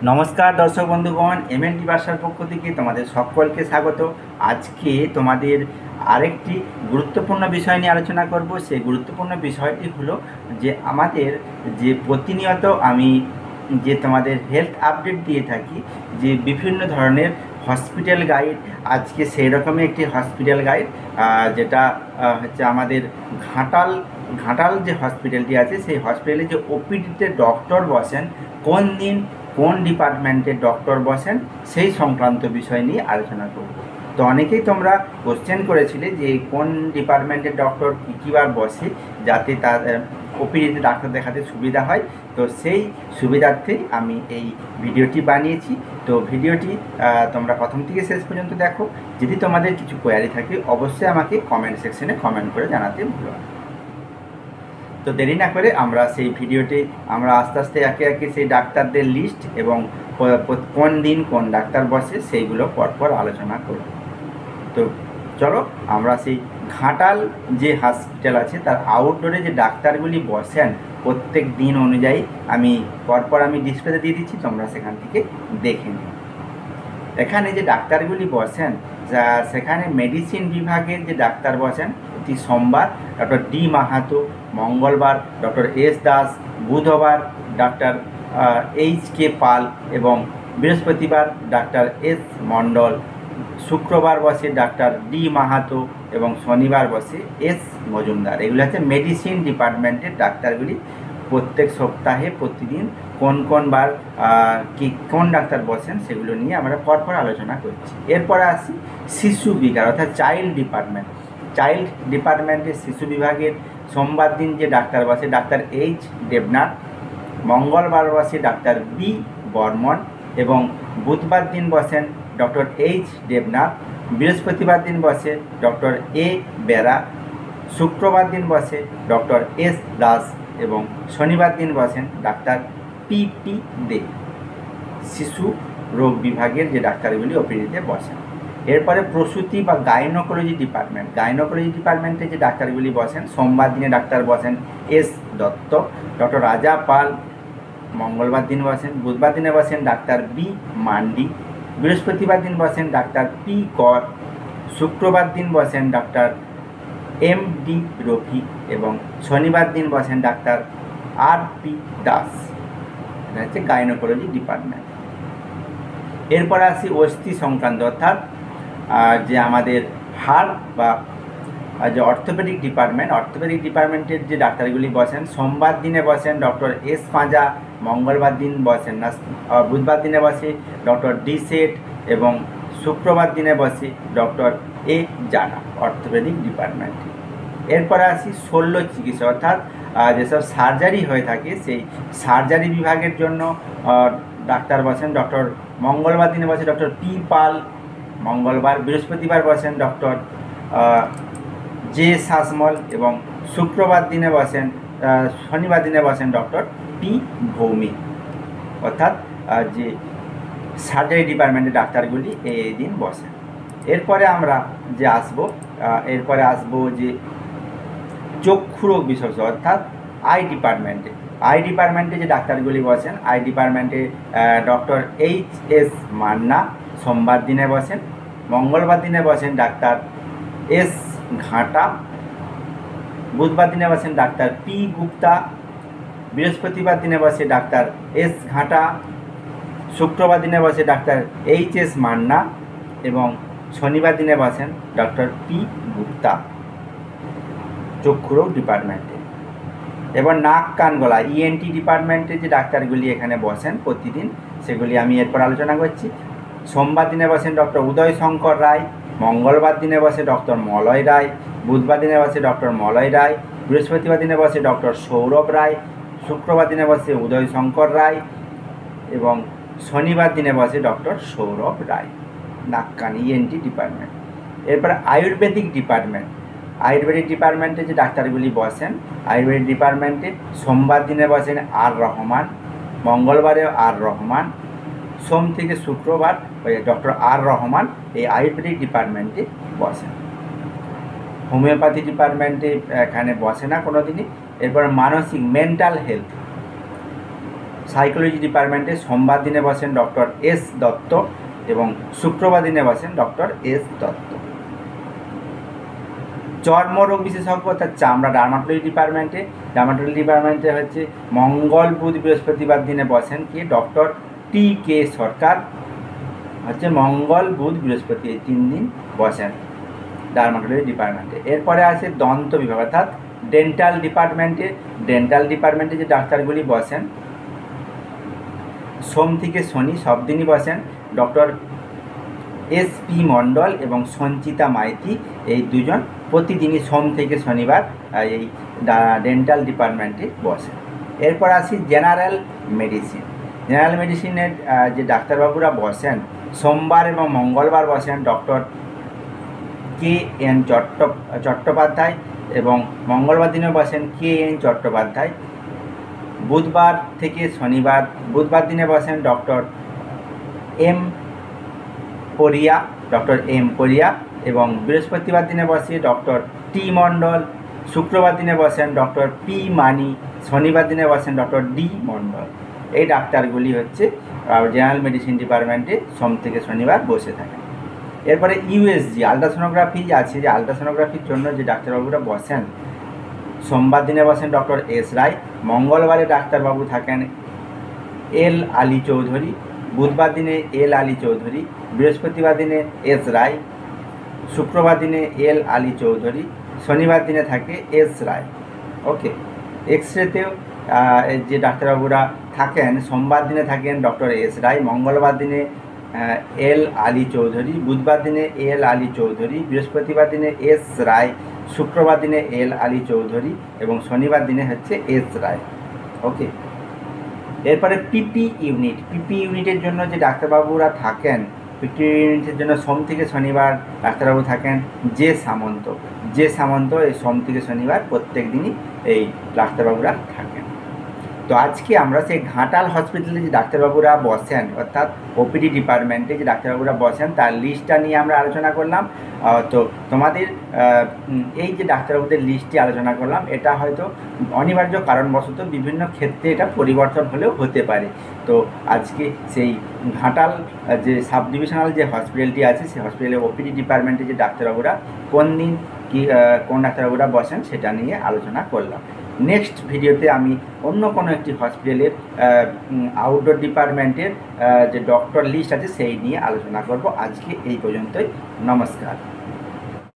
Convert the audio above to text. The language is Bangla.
নমস্কার দর্শক বন্ধুগণ, এমএনটি বাসার পক্ষ থেকে তোমাদের সকলকে স্বাগত। আজকে তোমাদের আরেকটি গুরুত্বপূর্ণ বিষয় নিয়ে আলোচনা করব। সেই গুরুত্বপূর্ণ বিষয়টি হলো যে আমাদের যে প্রতিনিয়ত আমি যে তোমাদের হেলথ আপডেট দিয়ে থাকি, যে বিভিন্ন ধরনের হসপিটাল গাইড। আজকে সেই রকমই একটি হসপিটাল গাইড, যেটা হচ্ছে আমাদের ঘাটাল যে হসপিটালটি আছে, সেই হসপিটালে যে ওপিডিতে ডক্টর বসেন, কোন দিন কোন ডিপার্টমেন্টের ডক্টর বসেন, সেই সংক্রান্ত বিষয় নিয়ে আলোচনা করব। তো অনেকেই তোমরা কোশ্চেন করেছিলে যে কোন ডিপার্টমেন্টের ডক্টর কী বার বসে, যাতে তার ওপিডিতে ডাক্তার দেখাতে সুবিধা হয়। তো সেই সুবিধার্থেই আমি এই ভিডিওটি বানিয়েছি। তো ভিডিওটি তোমরা প্রথম থেকে শেষ পর্যন্ত দেখো। যদি তোমাদের কিছু কোয়ারি থাকে অবশ্যই আমাকে কমেন্ট সেকশনে কমেন্ট করে জানাতে ভুলো না। তো দেরি না করে আমরা সেই ভিডিওতে আমরা আস্তে আস্তে একে একে সেই ডাক্তারদের লিস্ট এবং কোন দিন কোন ডাক্তার বসে সেইগুলো পরপর আলোচনা করব। তো চলো আমরা সেই ঘাটাল যে হসপিটাল আছে তার আউটডোরে যে ডাক্তারগুলি বসেন প্রত্যেক দিন অনুযায়ী আমি পরপর ডিসপ্লেতে দিয়ে দিচ্ছি, তোমরা সেখান থেকে দেখে নিও। এখানে যে ডাক্তারগুলি বসেন, সেখানে মেডিসিন বিভাগের যে ডাক্তার বসেন প্রতি সোমবার ডক্টর ডি মাহাতো, মঙ্গলবার ডক্টর এস দাস, বুধবার ডাক্তার এইচ কে পাল এবং বৃহস্পতিবার ডাক্তার এস মণ্ডল, শুক্রবার বসে ডাক্তার ডি মাহাতো এবং শনিবার বসে এস মজুমদার। এগুলো হচ্ছে মেডিসিন ডিপার্টমেন্টের ডাক্তারগুলি। প্রত্যেক সপ্তাহে প্রতিদিন কোন বার কোন ডাক্তার বসেন সেগুলো নিয়ে আমরা পরপর আলোচনা করছি। এরপরে আসি শিশু বিভাগ অর্থাৎ চাইল্ড ডিপার্টমেন্টের শিশু বিভাগের সোমবার দিন যে ডাক্তার বসে ডাক্তার এইচ দেবনাথ, মঙ্গলবার বসে ডাক্তার বি বর্মন এবং বুধবার দিন বসেন ডক্টর এইচ দেবনাথ, বৃহস্পতিবার দিন বসে ডক্টর এ বেরা, শুক্রবার দিন বসে ডক্টর এস দাস এবং শনিবার দিন বসেন ডাক্তার পি দে। শিশু রোগ বিভাগের যে ডাক্তারগুলি ওপিডিতে বসেন। এরপরে প্রসূতি বা গাইনোকোলজি ডিপার্টমেন্টে যে ডাক্তারগুলি বসেন, সোমবার দিনে ডাক্তার বসেন এস দত্ত, ডক্টর রাজা পাল মঙ্গলবার দিন বসেন, বুধবার দিনে বসেন ডাক্তার বি মান্ডি, বৃহস্পতিবার দিন বসেন ডাক্তার পি কর, শুক্রবার দিন বসেন ডাক্তার এম ডি রফিক এবং শনিবার দিন বসেন ডাক্তার আর পি দাস। এটা হচ্ছে গাইনোকোলজি ডিপার্টমেন্ট। এরপর আসি অস্থি সংক্রান্ত অর্থাৎ যে আমাদের হাড় বা যে অর্থোপেডিক ডিপার্টমেন্টের যে ডাক্তারগুলি বসেন, সোমবার দিনে বসেন ডক্টর এস পাঁজা, মঙ্গলবার দিন বসেন না, বুধবার দিনে বসে ডক্টর ডি সেট এবং শুক্রবার দিনে বসে ডক্টর এ জানা অর্থোপেডিক ডিপার্টমেন্টে। এরপরে আসি শল্য চিকিৎসা অর্থাৎ যেসব সার্জারি হয়ে থাকে সেই সার্জারি বিভাগের জন্য ডাক্তার বসেন ডক্টর মঙ্গলবার দিনে বসে ডক্টর পি পাল মঙ্গলবার, বৃহস্পতিবার বসেন ডক্টর জে শাসমল এবং শনিবার দিনে বসেন ডক্টর পি ভৌমিক। অর্থাৎ যে সার্জারি ডিপার্টমেন্টের ডাক্তারগুলি এই দিন বসেন। এরপরে আমরা যে আসবো যে চক্ষু রোগ বিশেষজ্ঞ অর্থাৎ আই ডিপার্টমেন্টে যে ডাক্তারগুলি বসেন, আই ডিপার্টমেন্টে ডক্টর এইচ এস মান্না সোমবার দিনে বসেন, মঙ্গলবার দিনে বসেন ডাক্তার এস ঘাটা, বুধবার দিনে বসেন ডাক্তার পি গুপ্তা, বৃহস্পতিবার দিনে বসে ডাক্তার এস ঘাটা, শুক্রবার দিনে বসে ডাক্তার এইচ এস মান্না এবং শনিবার দিনে বসেন ডক্টর পি গুপ্তা চক্ষুরোগ ডিপার্টমেন্টে। এবার নাক কান গলা ইএনটি ডিপার্টমেন্টে যে ডাক্তারগুলি এখানে বসেন প্রতিদিন, সেগুলি আমি এরপর আলোচনা করছি। সোমবার দিনে বসেন ডক্টর উদয় শঙ্কর রায়, মঙ্গলবার দিনে বসে ডক্টর মলয় রায়, বুধবার দিনে বসে ডক্টর মলয় রায়, বৃহস্পতিবার দিনে বসে ডক্টর সৌরভ রায়, শুক্রবার দিনে বসে উদয় শঙ্কর রায় এবং শনিবার দিনে বসে ডক্টর সৌরভ রায়। নাক কান ইএনটি ডিপার্টমেন্ট। এরপর আয়ুর্বেদিক ডিপার্টমেন্টে যে ডাক্তারগুলি বসেন, আয়ুর্বেদিক ডিপার্টমেন্টে সোমবার দিনে বসেন আর রহমান, মঙ্গলবারে আর রহমান, সোম থেকে শুক্রবার ডক্টর আর রহমান এই আয়ুর্বেদিক ডিপার্টমেন্টে বসেন। হোমিওপ্যাথি ডিপার্টমেন্টে এখানে বসে না কোনো দিনই। এরপর মানসিক মেন্টাল হেলথ সাইকোলজি ডিপার্টমেন্টে সোমবার দিনে বসেন ডক্টর এস দত্ত এবং শুক্রবার দিনে বসেন ডক্টর এস দত্ত। চর্মরোগ বিশেষজ্ঞ অর্থাৎ চামড়া ডার্মাটোলজি ডিপার্টমেন্টে হচ্ছে মঙ্গল বুধ বৃহস্পতিবার দিনে বসেন কি ডক্টর টি কে সরকার, হচ্ছে মঙ্গল বুধ বৃহস্পতি এই 3 দিন বসেন ডার্মাটোলজি ডিপার্টমেন্টে। এরপরে আছে দন্ত বিভাগ অর্থাৎ ডেন্টাল ডিপার্টমেন্টে যে ডাক্তারগুলি বসেন সোম থেকে শনি সব দিনই বসেন ডক্টর এস পি মণ্ডল এবং সঞ্চিতা মাইতি, এই দুজন প্রতিদিনই সোম থেকে শনিবার এই ডেন্টাল ডিপার্টমেন্টে বসেন। এরপর আসি জেনারেল মেডিসিনের যে ডাক্তারবাবুরা বসেন সোমবার এবং মঙ্গলবার বসেন ডক্টর কে এন চট্টোপাধ্যায় এবং মঙ্গলবার দিনে বসেন কে এন চট্টোপাধ্যায়। বুধবার দিনে বসেন ডক্টর এম কোরিয়া এবং বৃহস্পতিবার দিনে বসে ডক্টর টি মণ্ডল। শুক্রবার দিনে বসেন ডক্টর পি মানি, শনিবার দিনে বসেন ডক্টর ডি মণ্ডল। এই ডাক্তারগুলি হচ্ছে জেনারেল মেডিসিন ডিপার্টমেন্টে সোম থেকে শনিবার বসে থাকেন। এরপরে ইউএসজি আলট্রাসোনোগ্রাফি আছে, যে আলট্রাসোনোগ্রাফির জন্য যে ডাক্তারবাবুরা বসেন সোমবার দিনে বসেন ডক্টর এস রায়, মঙ্গলবারে ডাক্তারবাবু থাকেন এল আলী চৌধুরী, বুধবার দিনে এল আলী চৌধুরী, বৃহস্পতিবার দিনে এস রায়, শুক্রবার দিনে এল আলী চৌধুরী, শনিবার দিনে থাকে এস রায়। ওকে। এক্সরেতেও যে ডাক্তারবাবুরা থাকেন সোমবার দিনে থাকেন ডক্টর এস রায়, মঙ্গলবার দিনে এল আলী চৌধুরী, বুধবার দিনে এল আলী চৌধুরী, বৃহস্পতিবার দিনে এস রায়, শুক্রবার দিনে এল আলী চৌধুরী এবং শনিবার দিনে হচ্ছে এস রায়। ওকে। এরপরে পিপি ইউনিটের জন্য যে ডাক্তারবাবুরা থাকেন পিপি ইউনিটের জন্য সোম থেকে শনিবার ডাক্তারবাবু থাকেন জে সামন্ত এই সোম থেকে শনিবার প্রত্যেক দিনই এই ডাক্তারবাবুরা থাকেন। তো আজকে আমরা সেই ঘাটাল হসপিটালে যে ডাক্তারবাবুরা বসেন অর্থাৎ ওপিডি ডিপার্টমেন্টে যে ডাক্তারবাবুরা বসেন তার লিস্টটা নিয়ে আমরা আলোচনা করলাম। তো তোমাদের এই যে ডাক্তারবাবুদের লিস্টটি আলোচনা করলাম এটা হয়তো অনিবার্য কারণবশত বিভিন্ন ক্ষেত্রে এটা পরিবর্তন হলেও হতে পারে। তো আজকে সেই ঘাটাল যে সাব ডিভিশনাল যে হসপিটালটি আছে সেই হসপিটালে ওপিডি ডিপার্টমেন্টে যে ডাক্তারবাবুরা কোন ডাক্তারবাবুরা বসেন সেটা নিয়ে আলোচনা করলাম। নেক্সট ভিডিওতে আমি অন্য কোনো একটি হসপিটালের আউটডোর ডিপার্টমেন্টের যে ডক্টর লিস্ট আছে সেই নিয়ে আলোচনা করব। আজকে এই পর্যন্তই, নমস্কার।